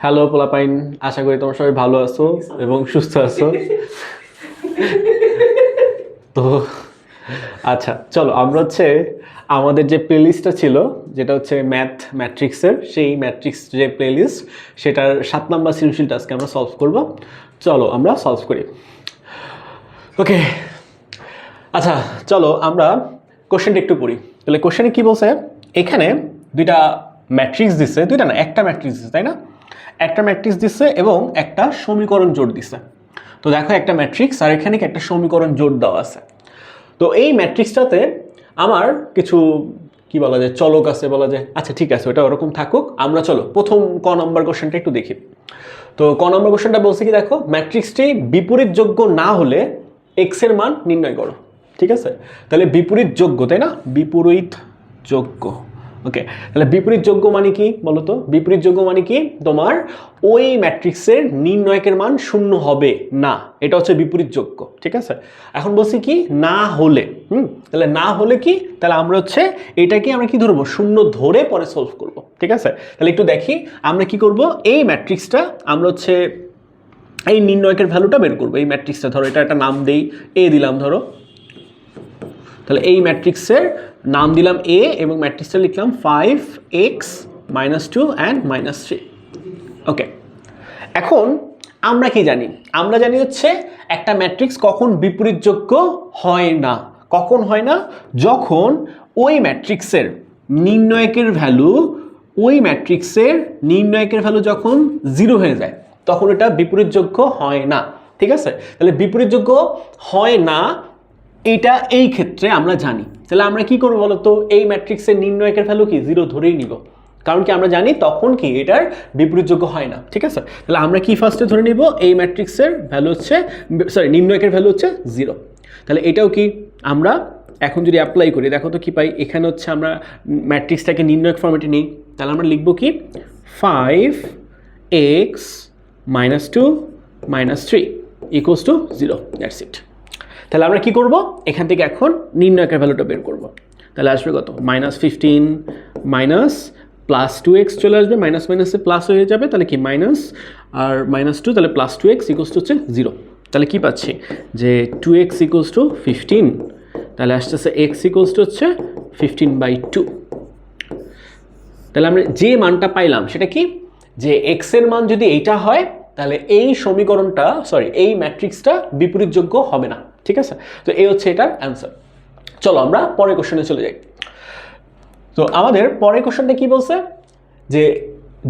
Hello পোলাপাইন, আশা করি তোমরা সবাই ভালো আছো এবং সুস্থ আছো। তো আচ্ছা চলো আমরা আমাদের যে প্লেলিস্টটা ছিল, যেটা হচ্ছে ম্যাট্রিক্সের, সেই ম্যাট্রিক্স যে প্লেলিস্ট সেটার 7 নম্বর সৃজনশীলটা আজকে আমরা সলভ করব। চলো আমরা সলভ করি। ওকে, আচ্ছা চলো আমরা কোশ্চেনটা একটু পড়ি। তাহলে কোশ্চেনে কি বলছে, এখানে দুইটা ম্যাট্রিক্স দিচ্ছে, দুইটা না একটা ম্যাট্রিক্স দিচ্ছে, তাই না? একটা ম্যাট্রিক্স দিচ্ছে এবং একটা সমীকরণ জোট দিচ্ছে। তো দেখো একটা ম্যাট্রিক্স আর এখানে একটা সমীকরণ জোট দেওয়া আছে। তো এই ম্যাট্রিক্সটাতে আমার কিছু কি বলা যায়, চলক আছে বলা যায়। আচ্ছা ঠিক আছে, ওটা ওরকম থাকুক। আমরা চলো প্রথম ক নম্বর কোশ্চেনটা একটু দেখি। তো ক নম্বর কোশ্চেনটা বলছে কি, দেখো ম্যাট্রিক্সটি বিপরীত যোগ্য না হলে এক্স এর মান নির্ণয় করো। ঠিক আছে, তাহলে বিপরীত যোগ্য, তাই না? বিপরীত যোগ্য। ওকে, তাহলে বিপরীত যোগ্য মানে কি বলো তো? বিপরীত যোগ্য মানে কি, তোমার ওই ম্যাট্রিক্সের নির্ণয়কের মান শূন্য হবে না, এটা হচ্ছে বিপরীত যোগ্য। ঠিক আছে, এখন বলছি কি না হলে, তাহলে না হলে কি, তাহলে আমরা এটাকে আমরা কি ধরবো, শূন্য ধরে পরে সলভ করব। ঠিক আছে, তাহলে একটু দেখি আমরা কি করব। এই ম্যাট্রিক্সটা আমরা এই নির্ণয়কের ভ্যালুটা বের করবো। এই ম্যাট্রিক্সটা ধরো, এটা একটা নাম দেই, এ দিলাম ধরো। তাহলে এই ম্যাট্রিক্সের নাম দিলাম এ এবং ম্যাট্রিক্সটা লিখলাম 5x - 2 and -3। ওকে, এখন আমরা কি জানি? আমরা জানি একটা ম্যাট্রিক্স কখন বিপরীতযোগ্য হয় না। কখন হয় না? যখন ওই ম্যাট্রিক্সের নির্ণয়কের ভ্যালু যখন 0 হয়ে যায়, তখন এটা বিপরীতযোগ্য হয় না। ঠিক আছে, তাহলে বিপরীতযোগ্য হয় না, এটা এই ক্ষেত্রে আমরা জানি। তাহলে আমরা কি করবো বলতো, এই ম্যাট্রিক্সের নির্ণয়কের ভ্যালু কি 0 ধরেই নিব, কারণ কি আমরা জানি তখন কি এটার বিপরীতযোগ্য হয় না। ঠিক আছে, তাহলে আমরা কি ফার্স্টে ধরে নিব, এই ম্যাট্রিক্সের ভ্যালু নির্ণয়কের ভ্যালু 0। তাহলে এটাও কি আমরা এখন যদি অ্যাপ্লাই করি, দেখো তো কি পাই। এখানে আমরা ম্যাট্রিক্সটাকে নির্ণয়ক ফর্মেটে নিই, তাহলে আমরা লিখবো কি 5x - 2 - 3 = 0। That's it. তাহলে আমরা কি করব, এখান থেকে এখন নির্ণয়কের ভ্যালুটা বের করব। তাহলে আসবে কত, -15 মাইনাস +2x চলে আসবে, মাইনাস মাইনাসে প্লাস হয়ে যাবে, তাহলে কি মাইনাস আর -2, তাহলে +2x = 0। তাহলে কি পাচ্ছি যে 2x = 15, তাহলে আসতেছে x = 15/2। তাহলে আমরা যে মানটা পাইলাম সেটা কি, যে x এর মান যদি এইটা হয়, তাহলে এই সমীকরণটা এই ম্যাট্রিক্সটা বিপরীতযোগ্য হবে না। ঠিক আছে, তো এই এটার অ্যান্সার। চলো আমরা পরের কোশ্চেনে চলে যাই। তো আমাদের পরের কোশ্চেনটা কি বলছে, যে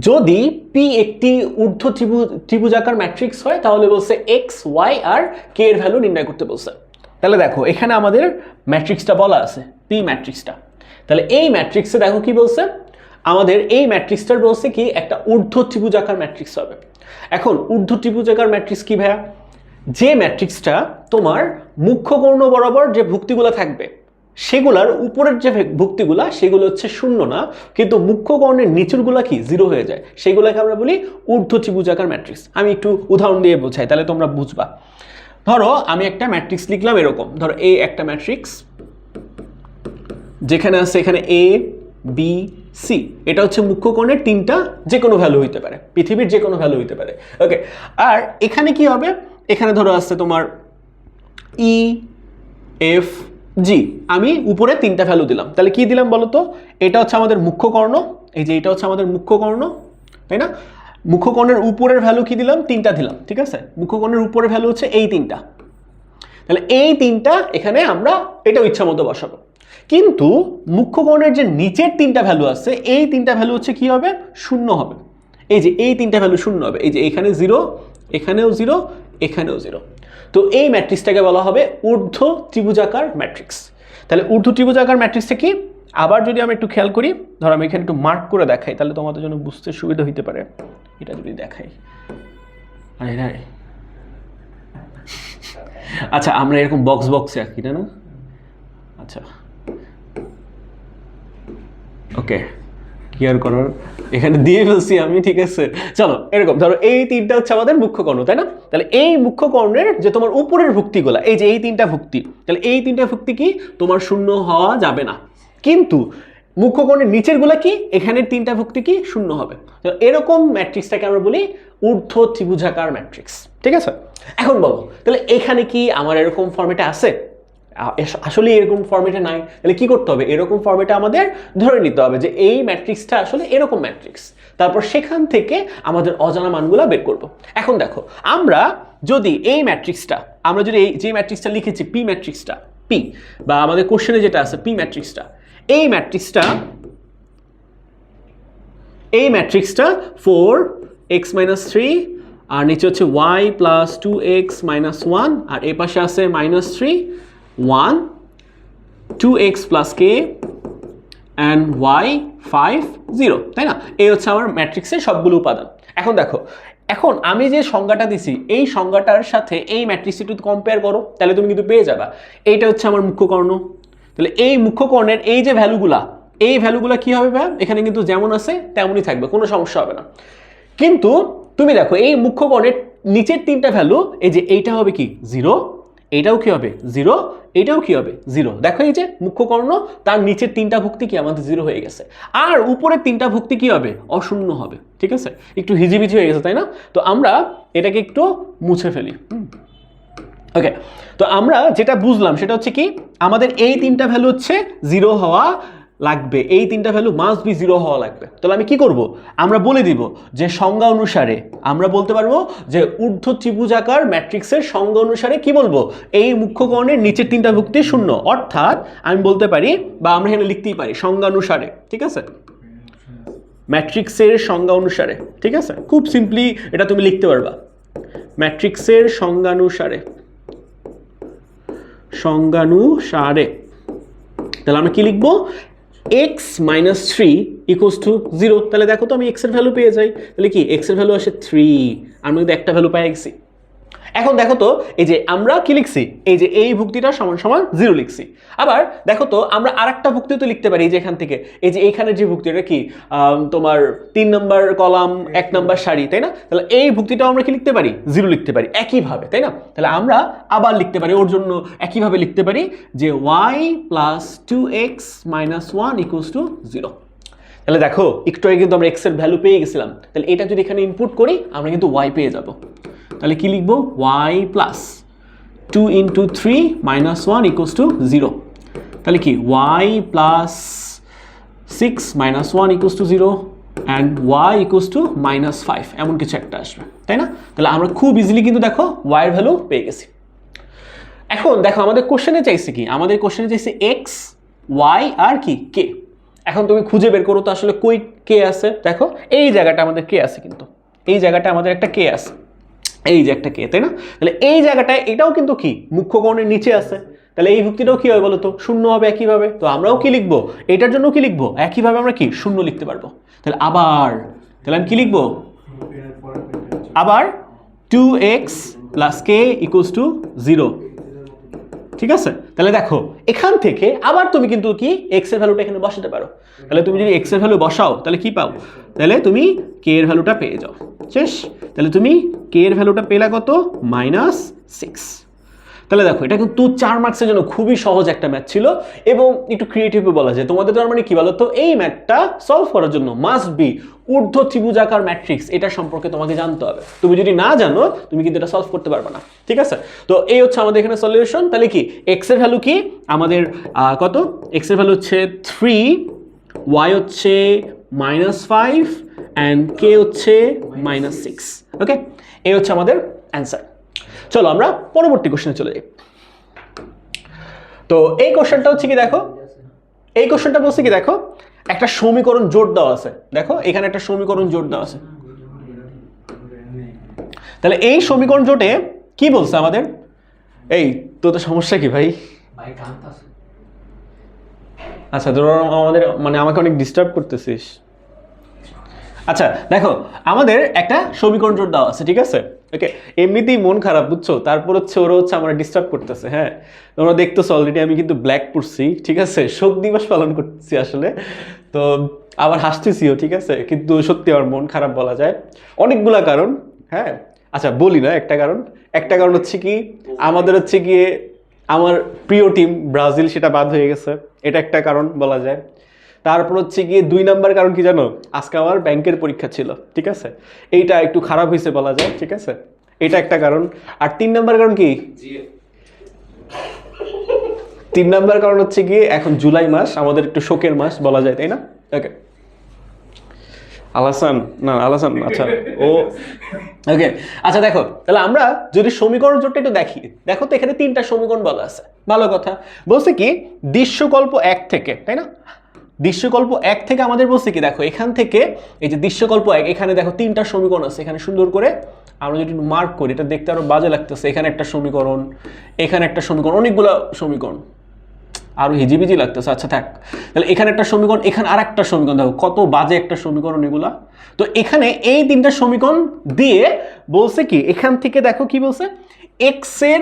যদি P একটি ঊর্ধ্ব ত্রিভুজাকার ম্যাট্রিক্স হয়, তাহলে বলছে x, y আর k এর ভ্যালু নির্ণয় করতে বলছে। তাহলে দেখো এখানে আমাদের ম্যাট্রিক্সটা বলা আছে, P ম্যাট্রিক্সটা। তাহলে এই ম্যাট্রিক্সে দেখো কি বলছে, আমাদের এই ম্যাট্রিক্সটার বলছে কি একটা ঊর্ধ্ব ত্রিভুজাকার ম্যাট্রিক্স হবে। এখন ঊর্ধ্ব ত্রিভুজাকার ম্যাট্রিক্স কি ভাইয়া? যে ম্যাট্রিক্সটা তোমার মুখ্য কর্ণ বরাবর যে ভুক্তিগুলো থাকবে, সেগুলার উপরের যে ভুক্তিগুলা সেগুলো শূন্য না, কিন্তু মুখ্য কর্ণের নিচেরগুলা কি 0 হয়ে যায়, সেগুলোকে আমরা বলি ঊর্ধ্ব ত্রিভুজাকার ম্যাট্রিক্স। আমি একটু উদাহরণ দিয়ে বোঝাই, তাহলে তোমরা বুঝবা। ধরো আমি একটা ম্যাট্রিক্স লিখলাম এরকম, ধরো এ একটা ম্যাট্রিক্স, যেখানে আছে এখানে A B C, এটা মুখ্য কোণের 3টা যে কোনো ভ্যালু হইতে পারে, পৃথিবীর যে কোনো ভ্যালু হইতে পারে। ওকে, আর এখানে কি হবে, এখানে ধরো আছে তোমার E F G, আমি উপরে 3টা ভ্যালু দিলাম। তাহলে কি দিলাম বলো তো, এটা আমাদের মুখ্য কর্ণ, এই যে এটা আমাদের মুখ্য কর্ণ, তাই না? মুখ্য কর্ণের উপরের ভ্যালু কি দিলাম, 3টা দিলাম। ঠিক আছে, মুখ্য কর্ণের উপরের ভ্যালু এই 3টা। তাহলে এই 3টা এখানে আমরা এটাও ইচ্ছা মতো বসাবো, কিন্তু মুখ্য কর্ণের যে নিচের 3টা ভ্যালু আছে, এই 3টা ভ্যালু কি হবে, 0 হবে। এই যে এই 3টা ভ্যালু 0 হবে, এই যে এখানে 0, এখানেও 0, এখানেও 0। তো এই ম্যাট্রিক্সটাকে বলা হবে ঊর্ধ্ব ত্রিভুজাকার ম্যাট্রিক্স। তাহলে ঊর্ধ্ব ত্রিভুজাকার ম্যাট্রিক্সটা কি, আবার যদি আমরা একটু খেয়াল করি, ধরো আমি এখানে একটু মার্ক করে দেখাই, তাহলে তোমাদের জন্য বুঝতে সুবিধা হতে পারে। এটা যদি দেখাই, আচ্ছা আমরা এরকম বক্সে আঁকি না? আচ্ছা ওকে, ক্লিয়ার করার এখানে দিয়ে ফেলছি আমি। ঠিক আছে, চলো এরকম ধরো এই 3টা আমাদের মুখ্য কর্ণ, তাই না? তাহলে এই মুখ্য কর্ণের যে তোমার উপরের ভুক্তিগুলা, এই যে এই 3টা ভুক্তি, তাহলে এই 3টা ভুক্তি কি তোমার 0 হওয়া যাবে না, কিন্তু মুখ্য কোণের নিচের গুলা কি, এখানের তিনটা ভুক্তি কি শূন্য হবে। তো এরকম ম্যাট্রিক্সটাকে আমরা বলি ঊর্ধ্ব ত্রিভুজাকার ম্যাট্রিক্স, ঠিক আছে। এখন বলো তাহলে এখানে কি আমার এরকম ফর্মেটে আছে? আসলে এরকম ফর্মেটে নাই, তাহলে কি করতে হবে, এরকম ফর্মেটে আমাদের ধরে নিতে হবে যে এই ম্যাট্রিক্সটা আসলে এরকম ম্যাট্রিক্স, তারপর সেখান থেকে আমাদের অজানা মানগুলো বের করব। এখন দেখো আমরা যদি এই ম্যাট্রিক্সটা, আমরা যদি এই যে ম্যাট্রিক্সটা লিখেছি পি ম্যাট্রিক্সটা, পি বা আমাদের কোশ্চেনে যেটা আছে পি ম্যাট্রিক্সটা, এই ম্যাট্রিক্সটা 4x - 3 আর নিচে হচ্ছে y + 2x - 1 আর এই পাশে আছে -3 1 2x + k and y 5 0, তাই না? এই হচ্ছে আমার ম্যাট্রিক্সের সবগুলো উপাদান। এখন দেখো, এখন আমি যে সংজ্ঞাটা দিছি এই সংজ্ঞাটার সাথে এই ম্যাট্রিক্সটি একটু কম্পেয়ার করো, তাহলে তুমি কিন্তু পেয়ে যাবা এইটা হচ্ছে আমার মুখ্য কর্ণ। তাহলে এই মুখ্য কর্ণের এই যে ভ্যালুগুলা, এই ভ্যালুগুলা কি হবে ভাই, এখানে কিন্তু যেমন আছে তেমনই থাকবে, কোনো সমস্যা হবে না। কিন্তু তুমি দেখো এই মুখ্য কর্ণের নিচের তিনটা ভ্যালু, এই যে এইটা হবে কি 0, এইটাও কি হবে 0, এইটাও কি হবে 0। দেখো এই যে মুখ্য কর্ণ, তার নিচের তিনটা ভুক্তি কি আমাদের 0 হয়ে গেছে, আর উপরের তিনটা ভুক্তি কি হবে, অশূন্য হবে, ঠিক আছে। একটু হিজিবিজি হয়ে গেছে তাই না? তো আমরা এটাকে একটু মুছে ফেলি। ওকে, তো আমরা যেটা বুঝলাম সেটা হচ্ছে কি, আমাদের এই তিনটা ভ্যালু হচ্ছে 0 হওয়া লাগবে, এই তিনটা ভ্যালু মাস্ট বি 0 হওয়া লাগবে। তাহলে আমি কি করব, আমরা বলে দিব যে সংজ্ঞা অনুসারে আমরা বলতে পারবো যে ঊর্ধ্ব ত্রিভুজাকার ম্যাট্রিক্সের সংজ্ঞা অনুসারে কি বলবো, এই মুখ্য কর্ণের নিচের তিনটা ভুক্তি শূন্য, অর্থাৎ আমি বলতে পারি বা আমরা এখানে লিখতেই পারি সংজ্ঞা অনুসারে, ঠিক আছে, ম্যাট্রিক্সের সংজ্ঞা অনুসারে, ঠিক আছে। খুব সিম্পলি এটা তুমি লিখতে পারবা, ম্যাট্রিক্সের সংজ্ঞানুসারে, তাহলে আমরা কি লিখবো, x - 3 = 0। তাহলে দেখো তো আমি x এর ভ্যালু পেয়ে যাই, তাহলে কি x এর ভ্যালু আসে 3, আমি কিন্তু একটা ভ্যালু পেয়ে গেছি। এখন দেখো তো এই যে আমরা কি লিখছি, এই যে এই ভুক্তিটা সমান সমান 0 লিখছি। আবার দেখো তো আমরা আরেকটা ভুক্তি তো লিখতে পারি, এই যে এখান থেকে এই যে এইখানের যে ভুক্তিটা কি তোমার 3 নম্বর কলাম 1 নম্বর সারি, তাই না? তাহলে এই ভুক্তিটাও আমরা কি লিখতে পারি, 0 লিখতে পারি একইভাবে, তাই না? তাহলে আমরা আবার লিখতে পারি ওর জন্য একইভাবে লিখতে পারি যে y + 2x - 1 = 0। তাহলে দেখো একটু আগে কিন্তু আমরা x এর ভ্যালু পেয়ে গেছিলাম, তাহলে এটা যদি এখানে ইনপুট করি আমরা কিন্তু y পেয়ে যাব। তাহলে কি লিখবো, y + 2 × 3 - 1 = 0। তাহলে কি y + 6 - 1 = 0 and y = -5, এমন কিছু একটা আসবে, তাই না? তাহলে আমরা খুব ইজিলি কিন্তু দেখো y এর ভ্যালু পেয়ে গেছি। এখন দেখো আমাদের কোশ্চেনে চাইছে কি, আমাদের কোশ্চেনে চাইছে x, y আর কি k। এখন তুমি খুঁজে বের করো তো আসলে কই k আছে। দেখো এই জায়গাটা আমাদের k আছে, কিন্তু এই জায়গাটা আমাদের একটা k আছে, এই যে একটা k, তাই না? তাহলে এই জায়গাটায় এটাও কিন্তু কি মুখ্য কর্ণের নিচে আছে, তাহলে এই ভুক্তিটাও কি হবে বলো তো, শূন্য হবে একইভাবে। তো আমরাও কি লিখবো, এটার জন্য কি লিখবো, একইভাবে আমরা কি শূন্য লিখতে পারবো। তাহলে তাহলে আমি কি লিখবো, আবার 2x + k = 0, ঠিক আছে। তাহলে দেখো এখান থেকে আবার তুমি কিন্তু কি x এর ভ্যালুটা এখানে বসাতে পারো। তাহলে তুমি যদি x এর ভ্যালু বসাও তাহলে কি পাও, তাহলে তুমি k এর ভ্যালুটা পেয়ে যাও, শেষ। তাহলে তুমি k এর ভ্যালুটা পেলা কত, -6। তাহলে দেখো এটা কিন্তু 4 মার্কসের জন্য খুবই সহজ একটা ম্যাথ ছিল এবং একটু ক্রিয়েটিভও বলা যায়। তোমাদের তার মানে কি বলো তো, এই ম্যাথটা সলভ করার জন্য মাস্ট বি ঊর্ধ্ব ত্রিভুজাকার ম্যাট্রিক্স, এটা সম্পর্কে তোমাকে জানতে হবে। তুমি যদি না জানো তুমি কিন্তু এটা সলভ করতে পারবে না, ঠিক আছে। তো এই হচ্ছে আমাদের এখানে সলিউশন। তাহলে কি x এর ভ্যালু কি আমাদের কত, x এর ভ্যালু হচ্ছে 3, y হচ্ছে -5 and k হচ্ছে -6। ওকে, এই হচ্ছে আমাদের অ্যান্সার। চলো আমরা পরবর্তী কোশ্চেনে চলে যাই। তো এই কোশ্চেনটা হচ্ছে কি, দেখো এই কোশ্চেনটা বলছে কি, দেখো একটা সমীকরণ জোট দেওয়া আছে, দেখো এখানে একটা সমীকরণ জোট দেওয়া আছে। তাহলে এই সমীকরণ জোটে কি বলছে আমাদের, এই তো সমস্যা কি ভাই, আচ্ছা তোর আমাদের মানে আমাকে অনেক ডিস্টার্ব করতেছিস। আচ্ছা দেখো আমাদের একটা সমীকরণ জোট দেওয়া আছে, ঠিক আছে। ওকে, এমনিতেই মন খারাপ বুঝছো, তারপর হচ্ছে ওরা হচ্ছে আমার ডিস্টার্ব করতেছে। হ্যাঁ, তোমরা দেখতেছো অলরেডি আমি কিন্তু ব্ল্যাক পড়ছি, ঠিক আছে, শোক দিবস পালন করতেছি আসলে, তো আবার হাসতেছিও, ঠিক আছে। কিন্তু সত্যি আমার মন খারাপ বলা যায়, অনেকগুলা কারণ। হ্যাঁ আচ্ছা বলি না, একটা কারণ হচ্ছে কি, আমাদের হচ্ছে গিয়ে আমার প্রিয় টিম ব্রাজিল সেটা বাদ হয়ে গেছে, এটা একটা কারণ বলা যায়। তারপর হচ্ছে গিয়ে 2 নাম্বার কারণ কি জানো, আজকে আমার ব্যাংকের পরীক্ষা ছিল, ঠিক আছে, এইটা একটু খারাপ হয়েছে বলা যায়, ঠিক আছে, এটা একটা কারণ। আর 3 নাম্বার কারণ কি, 3 নাম্বার কারণ হচ্ছে গিয়ে এখন জুলাই মাস আমাদের একটু শোকের মাস বলা যায়, তাই না? ওকে আলাসান না আলাসান, আচ্ছা ও ওকে। আচ্ছা দেখো তাহলে আমরা যদি সমীকরণ জোটটা একটু দেখি, দেখো তো এখানে 3টা সমীকরণ বলা আছে, ভালো কথা। বলছে কি দৃশ্যকল্প 1 থেকে, তাই না? দৃশ্যকল্প 1 থেকে আমাদের বলছে কি, দেখো এখান থেকে এই যে দৃশ্যকল্প 1, এখানে দেখো 3টা সমীকরণ আছে, এখানে সুন্দর করে আমরা যদি মার্ক করি এটা দেখতে আরো বাজে লাগতেছে। এখানে একটা সমীকরণ, এখানে একটা সমীকরণ, অনেকগুলো সমীকরণ, আরো হিজিবিজি লাগতেছে। আচ্ছা থাক, তাহলে এখানে একটা সমীকরণ, এখানে আর একটা সমীকরণ, দেখো কত বাজে একটা সমীকরণ এগুলা। তো এখানে এই 3টা সমীকরণ দিয়ে বলছে কি, এখান থেকে দেখো কি বলছে, এক্স এর,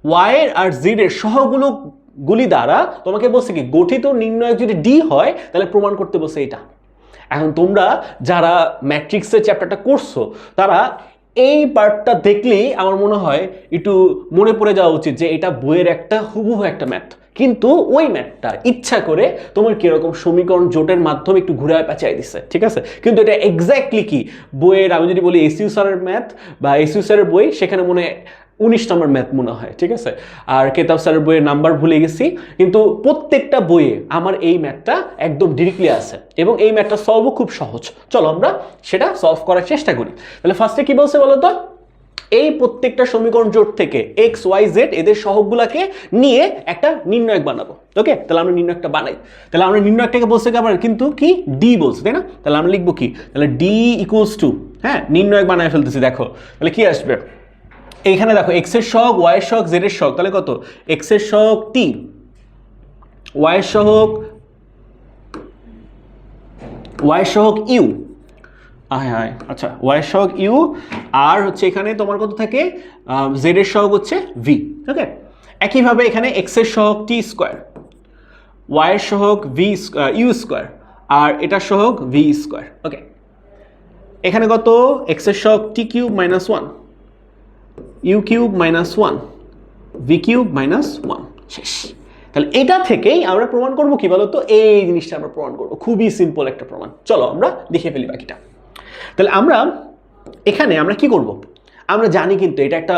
ওয়াই এর আর জেড এর সহগুলি দ্বারা তোমাকে বলছে কি গঠিত নির্ণয় যদি ডি হয় তাহলে প্রমাণ করতে বলছে এটা। এখন তোমরা যারা ম্যাট্রিক্সের চ্যাপ্টারটা করছো তারা এই পার্টটা দেখলেই আমার মনে হয় একটু মনে পড়ে যাওয়া উচিত যে এটা বইয়ের একটা হুবহু একটা ম্যাথ, কিন্তু ওই ম্যাথটা ইচ্ছা করে তোমার কিরকম সমীকরণ জোটের মাধ্যমে একটু ঘুরায় পেঁচাই দিচ্ছে, ঠিক আছে, কিন্তু এটা এক্স্যাক্টলি কি বইয়ের, আমি যদি বলি এসইউ স্যারের ম্যাথ বা এসইউ স্যারের বই, সেখানে মনে 19 নম্বর ম্যাথ মনে হয়, ঠিক আছে। আর কেতাব স্যারের বইয়ের নাম্বার ভুলে গেছি, কিন্তু প্রত্যেকটা বইয়ে আমার এই ম্যাথটা একদম ডিরেক্টলি আছে এবং এই ম্যাথটা সলভও খুব সহজ। চলো আমরা সেটা সলভ করার চেষ্টা করি। তাহলে ফার্স্টে কি বলছে বলো তো, এই প্রত্যেকটা সমীকরণ জোট থেকে এক্স ওয়াই জেড এদের সহগগুলাকে নিয়ে একটা নির্ণয়ক বানাবো। ওকে, তাহলে আমরা নির্ণয়কটা বানাই। তাহলে আমরা নির্ণয়কটাকে বলছে কি আবার, কিন্তু কি ডি বলছে, তাই না? তাহলে আমরা লিখবো কি, তাহলে ডি ইকুয়ালস টু, হ্যাঁ নির্ণয়ক বানায় ফেলতেছি। দেখো তাহলে কি আসবে, এইখানে দেখো এক্স এর সহগ, ওয়াই এর সহগ, জেড এর সহগ, তাহলে কত, এক্স এর সহগ টি, ওয়াই এর সহগ ইউ, হ্যাঁ আচ্ছা ওয়াই এর সহগ ইউ, আর হচ্ছে এখানে তোমার কত থাকে, জেড এর সহগ হচ্ছে ভি। ওকে, একইভাবে এখানে এক্স এর সহগ টি স্কোয়ার, ওয়াই এর সহগ ভি ইউ স্কোয়ার, আর এটার সহগ ভি স্কোয়ার। ওকে, এখানে কত, এক্স এর সহগ টি cube minus 1, U cube minus 1, V cube minus 1, শেষ। তাহলে এটা থেকেই আমরা প্রমাণ করবো কি বলতো, এই জিনিসটা আমরা প্রমাণ করবো, খুবই সিম্পল একটা প্রমাণ। চলো আমরা দেখে ফেলি বাকিটা। তাহলে এখানে আমরা কি করব, আমরা জানি কিন্তু এটা একটা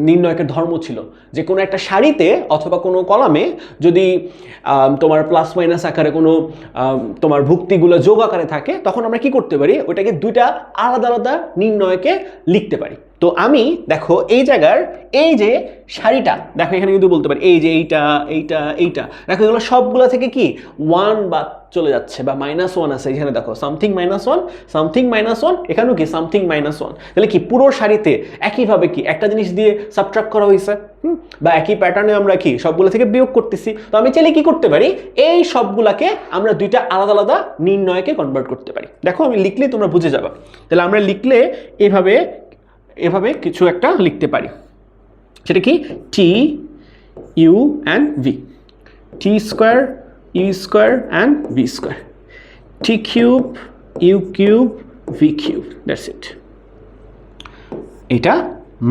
নির্ণয়কের ধর্ম ছিল যে কোনো একটা সারিতে অথবা কোনো কলামে যদি তোমার প্লাস মাইনাস আকারে কোনো তোমার ভুক্তিগুলো যোগ আকারে থাকে, তখন আমরা কি করতে পারি, ওইটাকে 2টা আলাদা আলাদা নির্ণয়কে লিখতে পারি। তো আমি দেখো এই জায়গার এই যে সারিটা দেখো, এখানে কিন্তু বলতে পারি এই যে এইটা দেখো, এগুলো সবগুলো থেকে কি 1 বাদ চলে যাচ্ছে বা -1 আছে। এখানে দেখো সামথিং -1, সামথিং -1, এখানেও কি সামথিং -1। তাহলে কি পুরো সারিতে একইভাবে কি একটা জিনিস দিয়ে সাবট্রাক্ট করা হয়েছে, বা একই প্যাটার্নে আমরা কি সবগুলো থেকে বিয়োগ করতেছি। তো আমি চাইলে কি করতে পারি, এই সবগুলাকে আমরা 2টা আলাদা আলাদা নির্ণয়কে কনভার্ট করতে পারি। দেখো আমি লিখলে তোমরা বুঝে যাবে। তাহলে আমরা লিখলে এভাবে কিছু একটা লিখতে পারি, সেটা কি t u and v, t square u square and v square, t cube u cube v cube, that's it. এটা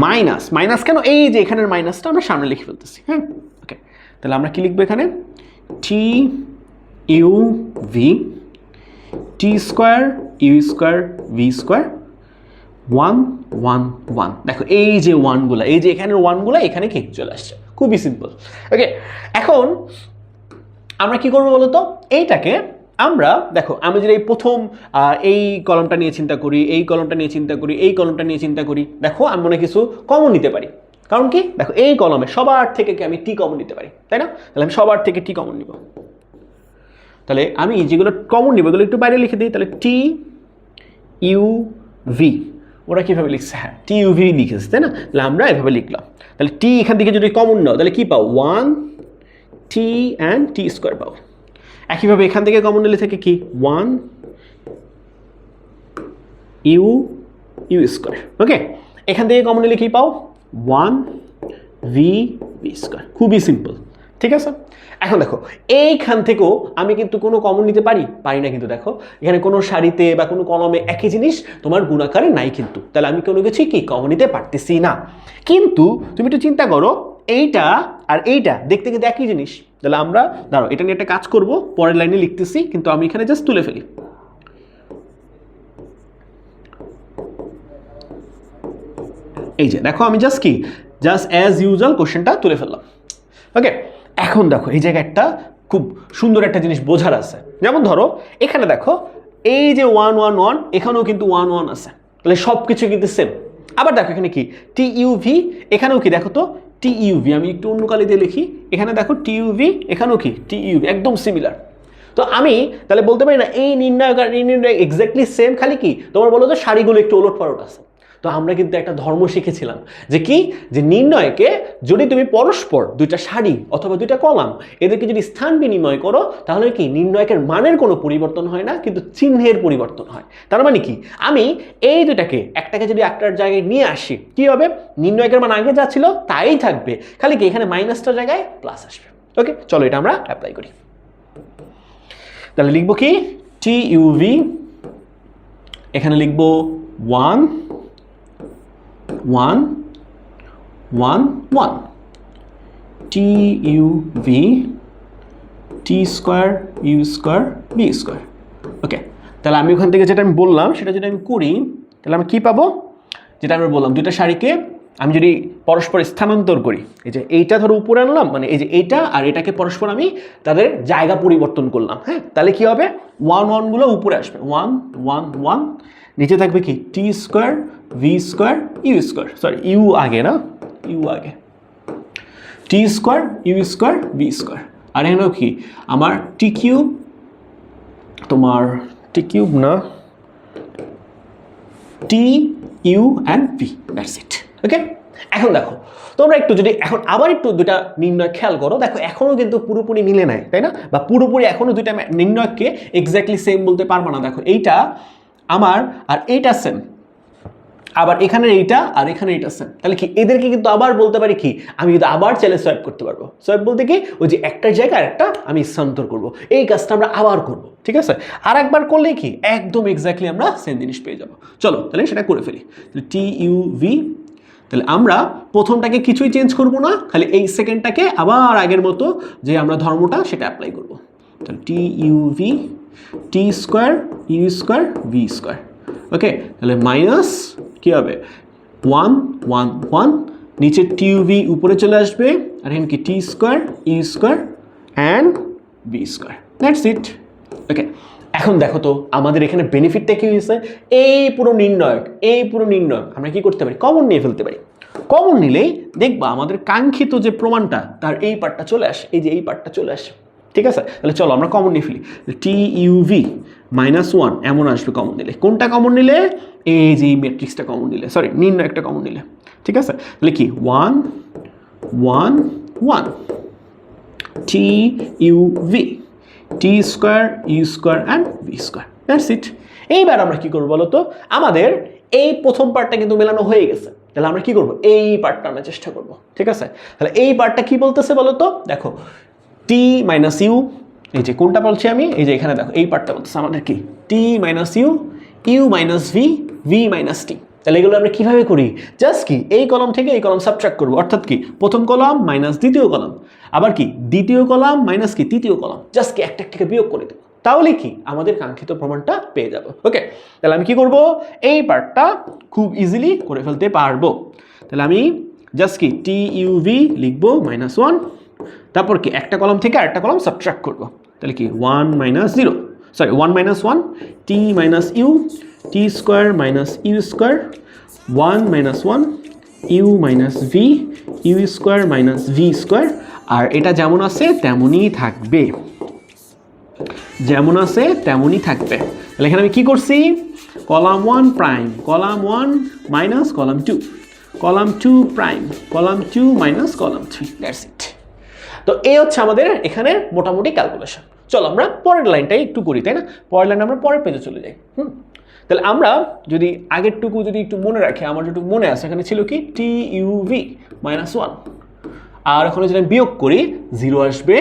মাইনাস কেন, এই যে এখানের মাইনাসটা আমরা সামনে লিখে ফেলতেছি। হ্যাঁ ওকে, তাহলে আমরা কি লিখবো এখানে, t U V, t square u square v square, 1 1 1। দেখো এই যে 1গুলা, এই যে এখানের 1গুলা এখানে কি চলে আসছে, খুবই সিম্পল। ওকে, এখন আমরা কি করবো বলতো, এইটাকে আমরা দেখো, আমি যদি এই প্রথম এই কলমটা নিয়ে চিন্তা করি, এই কলমটা নিয়ে চিন্তা করি, এই কলমটা নিয়ে চিন্তা করি, দেখো আমি মনে কিছু কমন নিতে পারি। কারণ কি, দেখো এই কলমে সবার থেকে কি আমি টি কমন নিতে পারি, তাই না? তাহলে আমি সবার থেকে টি কমন নিব। তাহলে আমি যেগুলো কমন নিব এগুলো একটু বাইরে লিখে দিই। তাহলে টি ইউ ভি, ওরা কীভাবে লিখছে, হ্যাঁ টি ইউ ভি লিখেছে, তাই না? তাহলে আমরা এভাবে লিখলাম। তাহলে টি এখান থেকে যদি কমন নাও তাহলে কি পাও, 1 টি অ্যান্ড টি স্কোয়ার পাও। একইভাবে এখান থেকে কমন নিলে থেকে কি 1 ইউ স্কোয়ার। ওকে, এখান থেকে কমন নিলে কি পাও, 1 ভি স্কোয়ার। খুবই সিম্পল, ঠিক আছে? এখন দেখো এইখান থেকেও আমি কিন্তু কোনো কমন নিতে পারি না, কিন্তু দেখো এখানে কোনো সারিতে বা কোনো কলমে একই জিনিস তোমার গুণাকারে নাই কিন্তু, তাহলে আমি কোনো কিছু কি কমন নিতে পারতেছি না। কিন্তু তুমি একটু চিন্তা করো, এইটা আর এইটা দেখতে কিন্তু একই জিনিস। তাহলে আমরা দাঁড়াও এটা নিয়ে একটা কাজ করব, পরের লাইনে লিখতেছি, কিন্তু আমি এখানে জাস্ট তুলে ফেলি। এই যে দেখো আমি জাস্ট অ্যাজ ইউজুয়াল কোশ্চেনটা তুলে ফেললাম। ওকে, এখন দেখো এই জায়গায় একটা খুব সুন্দর একটা জিনিস বোঝার আছে। যেমন ধরো এখানে দেখো এই যে 1 1 1, এখানেও কিন্তু 1 1 আছে, তাহলে সব কিছু কিন্তু সেম। আবার দেখো এখানে কি TUV, এখানেও কি দেখো তো TUV, আমি একটু অন্য কালি দিয়ে লিখি, এখানে দেখো TUV, এখানেও কি TUV, একদম সিমিলার। তো আমি তাহলে বলতে পারি না এই নির্ণায়ক আর এই নির্ণায়ক এক্স্যাক্টলি সেম, খালি কি তোমার বলো তো সারিগুলো একটু ওলটপালট আছে। তো আমরা কিন্তু একটা ধর্ম শিখেছিলাম যে কি, যে নির্ণয়কে যদি তুমি পরস্পর দুইটা সারি অথবা দুইটা কলাম এদেরকে যদি স্থান বিনিময় করো, তাহলে কি নির্ণয়কের মানের কোনো পরিবর্তন হয় না, কিন্তু চিহ্নের পরিবর্তন হয়। তার মানে কি, আমি এই দুটাকে একটাকে যদি একটার জায়গায় নিয়ে আসি, কি হবে, নির্ণয়কের মান আগে যা ছিল তাই থাকবে, খালি কি এখানে মাইনাসটার জায়গায় প্লাস আসবে। ওকে, চলো এটা আমরা অ্যাপ্লাই করি। তাহলে লিখবো কি TUV, এখানে লিখবো 1 1 1 1, TUV T square U square B square. Okay, তাহলে আমি ওখান থেকে যেটা আমি বললাম সেটা যদি আমি করি, তাহলে আমি কি পাবো, যেটা আমি বললাম দুইটা সারিকে আমি যদি পরস্পর স্থানান্তর করি, এই যে এইটা ধরো উপরে আনলাম, মানে এই যে এইটা আর এটাকে পরস্পর আমি তাদের জায়গা পরিবর্তন করলাম, হ্যাঁ, তাহলে কি হবে 1 1 গুলো উপরে আসবে, 1 1 1, নিচে থাকবে কি T square V square U square, sorry U আগে না, U আগে, T square U square V square. আর এখানেও কি আমার T কিউব, তোমার T কিউব না, T U and V, that's it. Okay, এখন দেখো তোমরা একটু যদি এখন আবার একটু দুটা নির্ণয় খেয়াল করো, দেখো এখনো কিন্তু পুরোপুরি মিলে নাই, তাই না, বা পুরোপুরি এখনো দুইটা নির্ণয়কে এক্স্যাক্টলি সেম বলতে পারবো না। দেখো এইটা আমার আর এইটা সেম, আবার এখানে এইটা আর এখানে এইটা সেম, তাহলে কি এদেরকে কিন্তু আবার বলতে পারি কি, আমি কিন্তু আবার চাইলে সোয়াইপ করতে পারবো। সোয়াইপ বলতে কি, ওই যে একটার জায়গায় আরেকটা আমি স্থানান্তর করবো, এই কাজটা আমরা আবার করবো, ঠিক আছে। আর একবার করলে কি একদম এক্স্যাক্টলি আমরা সেম জিনিস পেয়ে যাবো। চলো তাহলে সেটা করে ফেলি। তাহলে TUV, তাহলে আমরা প্রথমটাকে কিছুই চেঞ্জ করবো না, খালি এই সেকেন্ডটাকে আবার আগের মতো যে আমরা ধর্মটা সেটা অ্যাপ্লাই করবো। তাহলে TUV T square U square V square. Okay, তাহলে মাইনাস কি হবে 1 1 1, নিচে TUV উপরে চলে আসবে, আর এখানে কি T square U square and V square, that's it. Okay, এখন দেখো তো আমাদের এখানে বেনিফিটটা কি হয়েছে, এই পুরো নির্ণয়ক আমরা কি করতে পারি, কমন নিয়ে ফেলতে পারি। কমন নিলেই দেখবা আমাদের কাঙ্ক্ষিত যে প্রমাণটা তার এই পার্টটা চলে আসে, এই যে এই পার্টটা চলে আসে, ঠিক আছে। তাহলে চলো আমরা কমন নিয়ে ফেলি, TUV -1 এমন আসবে কমন নিলে। কোনটা কমন নিলে, এই যে ম্যাট্রিক্সটা কমন নিলে, সরি নির্ণয়কটা কমন নিলে, ঠিক আছে। তাহলে কি 1 1 1, TUV T square U square and V square, that's it. এইবার আমরা কি করবো বলো তো, আমাদের এই প্রথম পার্টটা কিন্তু মেলানো হয়ে গেছে, তাহলে আমরা কি করবো, এই পার্টটা আমরা চেষ্টা করবো, ঠিক আছে। তাহলে এই পার্টটা কি বলতেছে বলো তো, দেখো T মাইনাস ইউ, এই যে কোনটা বলছি আমি, এই যে এখানে দেখো এই পার্টটা বলতেছে আমাদের কি T minus U, U minus V, V minus T. তাহলে এগুলো আমরা কিভাবে করি, জাস্ট কি এই কলাম থেকে এই কলাম সাবট্রাক্ট করবো, অর্থাৎ কি প্রথম কলাম মাইনাস দ্বিতীয় কলাম, আবার কি দ্বিতীয় কলাম মাইনাস কি তৃতীয় কলাম, জাস্ট কি একটা থেকে বিয়োগ করে দেবো, তাহলে কি আমাদের কাঙ্ক্ষিত প্রমাণটা পেয়ে যাবো। ওকে, তাহলে আমি কি করব, এই পার্টটা খুব ইজিলি করে ফেলতে পারবো। তাহলে আমি জাস্ট কি TUV লিখবো -1, তারপর কি একটা কলাম থেকে আরেকটা কলাম সাবট্রাক্ট করবো, তাহলে কি 1 1 T minus U, T square minus you square, 1 1 U minus V, U square minus V square. আর এটা যেমন আছে তেমনই থাকবে, যেমন আছে তেমনই থাকবে। তাহলে এখানে আমি কি করছি, column 1 prime, column 1 minus column 2, column 2 prime, column 2 minus column 3, that's it. তো এই হচ্ছে আমাদের এখানে মোটামুটি ক্যালকুলেশন। চলো আমরা পরের লাইনটাই একটু করি, তাই না, পরের লাইনে আমরা পরের পেজে চলে যাই। তাহলে আমরা যদি আগেরটুকু যদি একটু মনে রাখি, আমার যেটুকু মনে আছে এখানে ছিল কি TUV -1, আর ওখানে যদি আমি বিয়োগ করি 0 আসবে।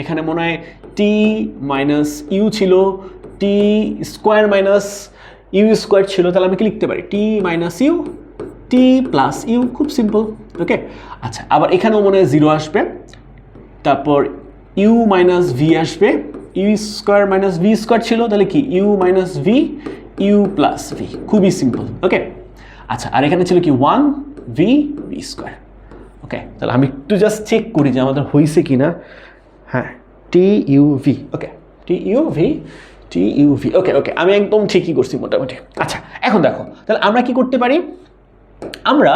এখানে মনে হয় T মাইনাস ইউ ছিল, T square minus you square ছিল, তাহলে আমি কি লিখতে পারি T minus u t plus u, খুব সিম্পল। ওকে, আচ্ছা আবার এখানেও মনে হয় 0 আসবে, তারপর ইউ মাইনাস ভি আসবে, u square minus V square ছিল, তাহলে কি u minus V, u plus v, খুবই সিম্পল। ওকে, আচ্ছা আর এখানে ছিল কি 1 ভি ভি স্কোয়ার। ওকে, তাহলে আমি একটু জাস্ট চেক করি যে আমাদের হয়েছে কি না। হ্যাঁ, T you V, okay T U V, T you V, okay okay, আমি একদম ঠিকই করছি মোটামুটি। আচ্ছা এখন দেখো তাহলে আমরা কি করতে পারি, আমরা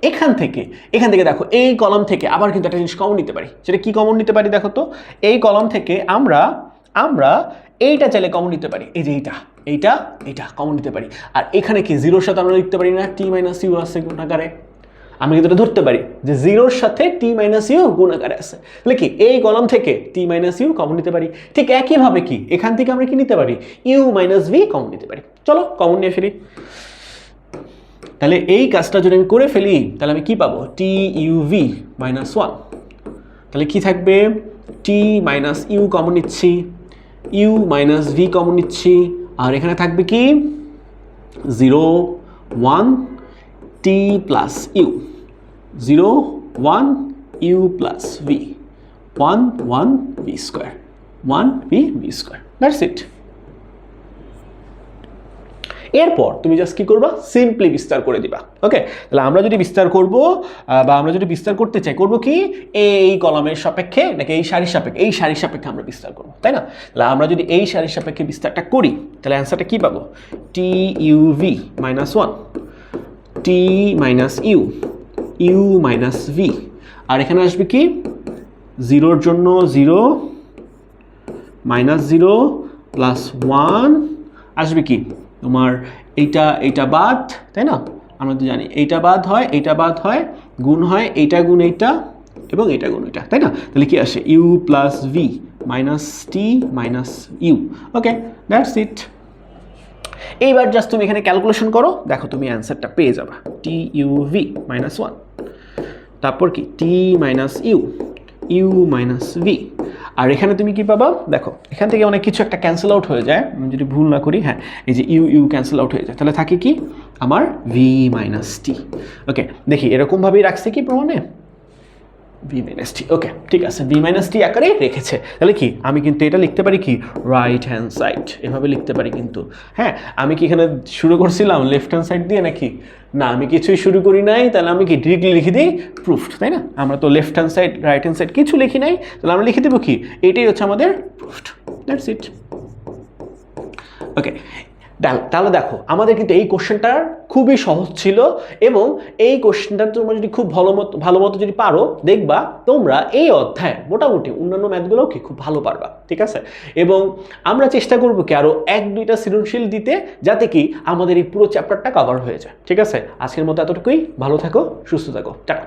এখান থেকে দেখো এই কলাম থেকে আবার কিন্তু একটা জিনিস কমন নিতে পারি। সেটা কি কমন নিতে পারি দেখো তো, এই কলাম থেকে আমরা এইটা চাইলে কমন নিতে পারি, এই যে এইটা কমন নিতে পারি। আর এখানে কি 0-র সাথে আমরা লিখতে পারি না টি মাইনাস ইউ আছে গুণাকারে, আমি কিন্তু এটা ধরতে পারি যে 0-র সাথে টি মাইনাস ইউ গুণাকারে আছে, তাহলে কি এই কলাম থেকে টি মাইনাস ইউ কমন নিতে পারি। ঠিক একইভাবে কি এখান থেকে আমরা কি নিতে পারি, ইউ মাইনাস ভি কমন নিতে পারি। চলো কমন নিয়ে ফেলি। তাহলে এই কাজটা যদি আমি করে ফেলি তাহলে আমি কি পাবো, টি ইউ ভি মাইনাস 1, তাহলে কি থাকবে, টি মাইনাস ইউ কমন নিচ্ছি, ইউ মাইনাস ভি কমন নিচ্ছি, আর এখানে থাকবে কি 0 1 T plus U, 0 1 U plus V, 1 1 V square, 1 V V square, that's it. এরপর তুমি জাস্ট কি করবা, সিম্পলি বিস্তার করে দিবা। ওকে, তাহলে আমরা যদি বিস্তার করব বা আমরা যদি বিস্তার করতে চাই, করব কি এই কলামের সাপেক্ষে নাকি এই সারির সাপেক্ষে, এই সারির সাপেক্ষে আমরা বিস্তার করব, তাই না? তাহলে আমরা যদি এই সারির সাপেক্ষে বিস্তারটা করি তাহলে অ্যান্সারটা কি পাবো, T you V minus 1, T minus U, U minus V, আর এখানে আসবে কি 0-র জন্য 0 মাইনাস 0 প্লাস 1 আসবে কি তোমার এইটা বাদ, তাই না? আমরা তো জানি এইটা বাদ হয় গুণ হয় এইটা গুণ এইটা এবং এইটা গুণ এইটা, তাই না? তাহলে কি আসে, u plus v minus t minus u. Okay, that's it. এইবার জাস্ট তুমি এখানে ক্যালকুলেশন করো, দেখো তুমি অ্যান্সারটা পেয়ে যাবা, টি ইউ ভি মাইনাস 1, তারপর কি T minus U, U minus V, আর এখানে তুমি কি পাবা, দেখো এখান থেকে অনেক কিছু একটা ক্যান্সেল আউট হয়ে যায়, আমি যদি ভুল না করি, হ্যাঁ এই যে ইউ ইউ ক্যান্সেল আউট হয়ে যায়, তাহলে থাকে কি আমার ভি মাইনাস টি। ওকে, দেখি এরকমভাবেই রাখছে কি প্রমাণে, ভি মাইনাস টি। ওকে ঠিক আছে, ভি মাইনাস টি আকারে রেখেছে, তাহলে কি আমি কিন্তু এটা লিখতে পারি কি রাইট হ্যান্ড সাইড, এভাবে লিখতে পারি কিন্তু। হ্যাঁ, আমি কি এখানে শুরু করছিলাম লেফট হ্যান্ড সাইড দিয়ে নাকি, না আমি কিছুই শুরু করি নাই, তাহলে আমি কি ডিরেক্টলি লিখে দিই প্রুফড, তাই না? আমরা তো left hand side right hand side কিছু লিখি নাই, তাহলে আমরা লিখে দেবো কি এটাই হচ্ছে আমাদের প্রুফড, দ্যাটস ইট। ওকে, তাহলে দেখো আমাদের কিন্তু এই কোশ্চেনটা খুবই সহজ ছিল, এবং এই কোশ্চেনটা তোমরা যদি খুব ভালো মতো যদি পারো, দেখবা তোমরা এই অধ্যায়ে মোটামুটি অন্যান্য ম্যাথগুলোও কি খুব ভালো পারবা, ঠিক আছে? এবং আমরা চেষ্টা করবো কি আরও 1-2টা সৃজনশীল দিতে, যাতে কি আমাদের এই পুরো চ্যাপ্টারটা কভার হয়ে যায়, ঠিক আছে? আজকের মতো এতটুকুই, ভালো থাকো, সুস্থ থাকো, টাটা।